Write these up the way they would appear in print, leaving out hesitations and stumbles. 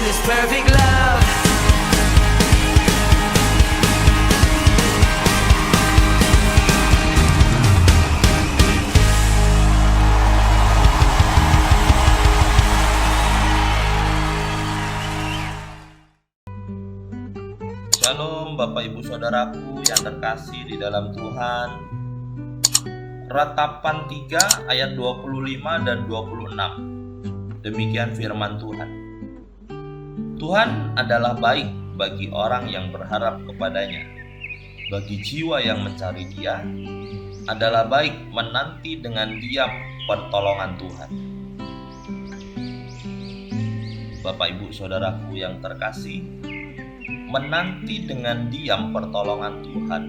this perfect love. Shalom Bapak Ibu Saudaraku yang terkasih di dalam Tuhan. Ratapan 3 ayat 25 dan 26. Demikian firman Tuhan. Tuhan adalah baik bagi orang yang berharap kepadanya. Bagi jiwa yang mencari Dia, adalah baik menanti dengan diam pertolongan Tuhan. Bapak Ibu Saudaraku yang terkasih, menanti dengan diam pertolongan Tuhan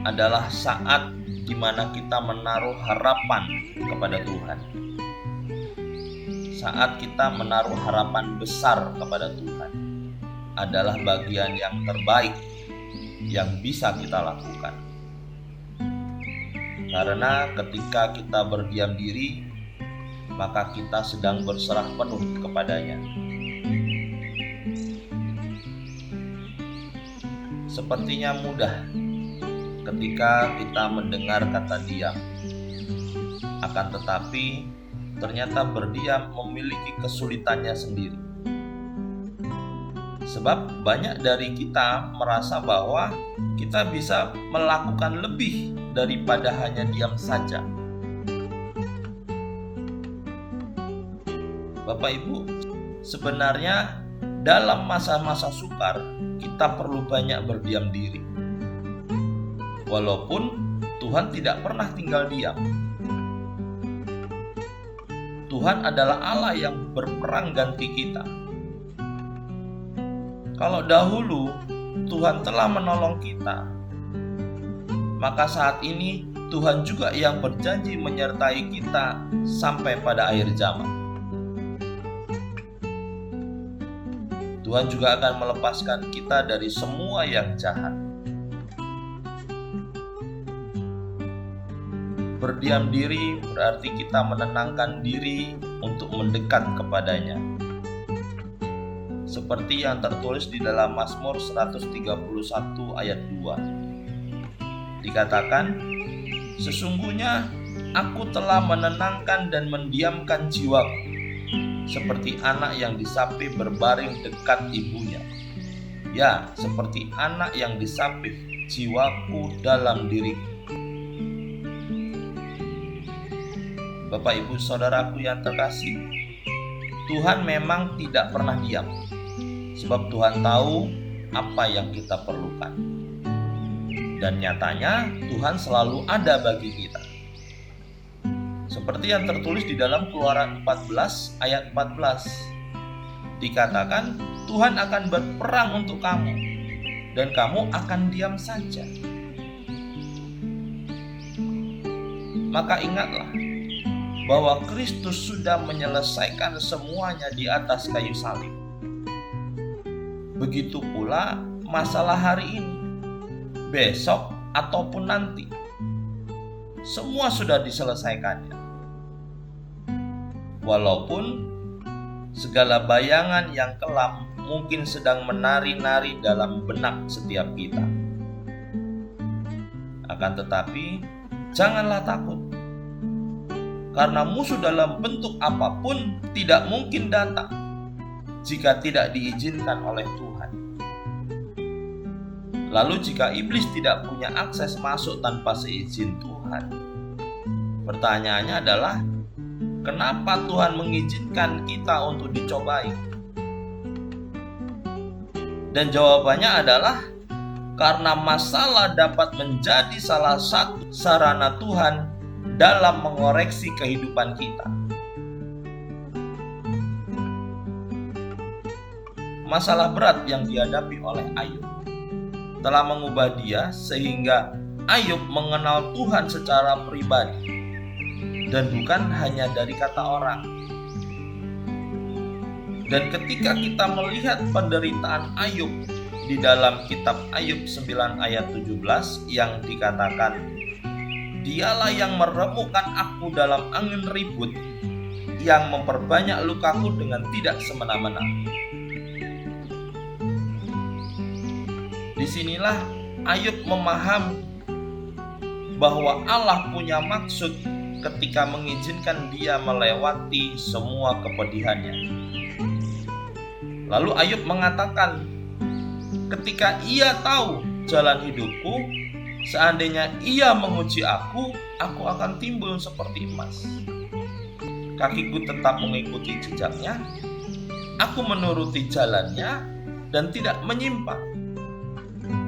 adalah saat di mana kita menaruh harapan kepada Tuhan. Saat kita menaruh harapan besar kepada Tuhan adalah bagian yang terbaik yang bisa kita lakukan. Karena ketika kita berdiam diri, maka kita sedang berserah penuh kepadanya. Sepertinya mudah ketika kita mendengar kata diam. Akan tetapi, ternyata berdiam memiliki kesulitannya sendiri. Sebab banyak dari kita merasa bahwa kita bisa melakukan lebih daripada hanya diam saja. Bapak Ibu, sebenarnya dalam masa-masa sukar, kita perlu banyak berdiam diri. Walaupun Tuhan tidak pernah tinggal diam. Tuhan adalah Allah yang berperang ganti kita. Kalau dahulu Tuhan telah menolong kita, maka saat ini Tuhan juga yang berjanji menyertai kita sampai pada akhir zaman. Tuhan juga akan melepaskan kita dari semua yang jahat. Berdiam diri berarti kita menenangkan diri untuk mendekat kepadanya. Seperti yang tertulis di dalam Mazmur 131 ayat 2. Dikatakan, sesungguhnya aku telah menenangkan dan mendiamkan jiwaku, seperti anak yang disapih berbaring dekat ibunya. Ya, seperti anak yang disapih jiwaku dalam diriku. Bapak Ibu Saudaraku yang terkasih, Tuhan memang tidak pernah diam, sebab Tuhan tahu apa yang kita perlukan. Dan nyatanya Tuhan selalu ada bagi kita. Seperti yang tertulis di dalam Keluaran 14 ayat 14. Dikatakan, Tuhan akan berperang untuk kamu, dan kamu akan diam saja. Maka ingatlah bahwa Kristus sudah menyelesaikan semuanya di atas kayu salib. Begitu pula masalah hari ini, besok ataupun nanti, semua sudah diselesaikannya. Walaupun segala bayangan yang kelam mungkin sedang menari-nari dalam benak setiap kita. Akan tetapi, janganlah takut. Karena musuh dalam bentuk apapun tidak mungkin datang jika tidak diizinkan oleh Tuhan. Lalu jika iblis tidak punya akses masuk tanpa seizin Tuhan, pertanyaannya adalah, kenapa Tuhan mengizinkan kita untuk dicobai? Dan jawabannya adalah karena masalah dapat menjadi salah satu sarana Tuhan dalam mengoreksi kehidupan kita. Masalah berat yang dihadapi oleh Ayub telah mengubah dia sehingga Ayub mengenal Tuhan secara pribadi dan bukan hanya dari kata orang. Dan ketika kita melihat penderitaan Ayub di dalam kitab Ayub 9 ayat 17 yang dikatakan, dialah yang meremukkan aku dalam angin ribut, yang memperbanyak lukaku dengan tidak semena-mena. Disinilah Ayub memahami bahwa Allah punya maksud ketika mengizinkan dia melewati semua kepedihannya. Lalu Ayub mengatakan, ketika ia tahu jalan hidupku, seandainya ia menguji aku akan timbul seperti emas. Kakiku tetap mengikuti jejaknya, aku menuruti jalannya dan tidak menyimpang.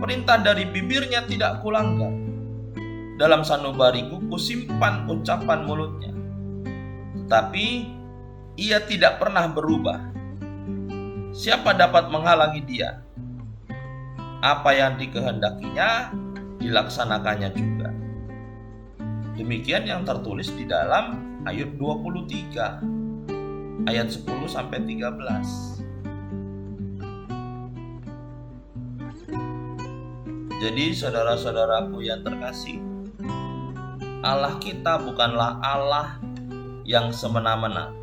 Perintah dari bibirnya tidak kulanggar. Dalam sanubariku kusimpan ucapan mulutnya. Tetapi ia tidak pernah berubah. Siapa dapat menghalangi dia? Apa yang dikehendakinya dilaksanakannya juga. Demikian yang tertulis di dalam Ayub 23 ayat 10 sampai 13. Jadi saudara-saudaraku yang terkasih, Allah kita bukanlah Allah yang semena-mena.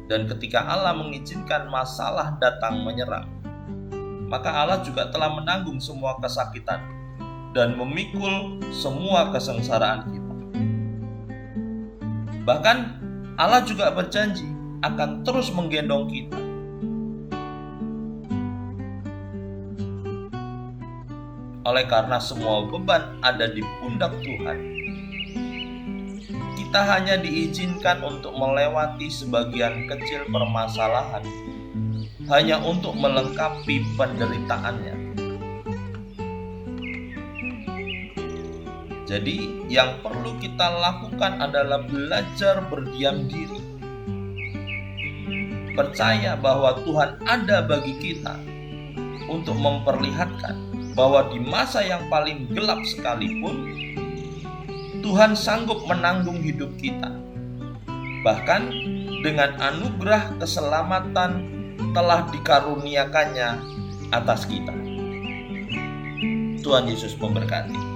Dan ketika Allah mengizinkan masalah datang menyerang, maka Allah juga telah menanggung semua kesakitan dan memikul semua kesengsaraan kita. Bahkan Allah juga berjanji akan terus menggendong kita. Oleh karena semua beban ada di pundak Tuhan, kita hanya diizinkan untuk melewati sebagian kecil permasalahan, hanya untuk melengkapi penderitaannya. Jadi yang perlu kita lakukan adalah belajar berdiam diri. Percaya bahwa Tuhan ada bagi kita untuk memperlihatkan bahwa di masa yang paling gelap sekalipun, Tuhan sanggup menanggung hidup kita. Bahkan dengan anugerah keselamatan telah dikaruniakannya atas kita. Tuhan Yesus memberkati.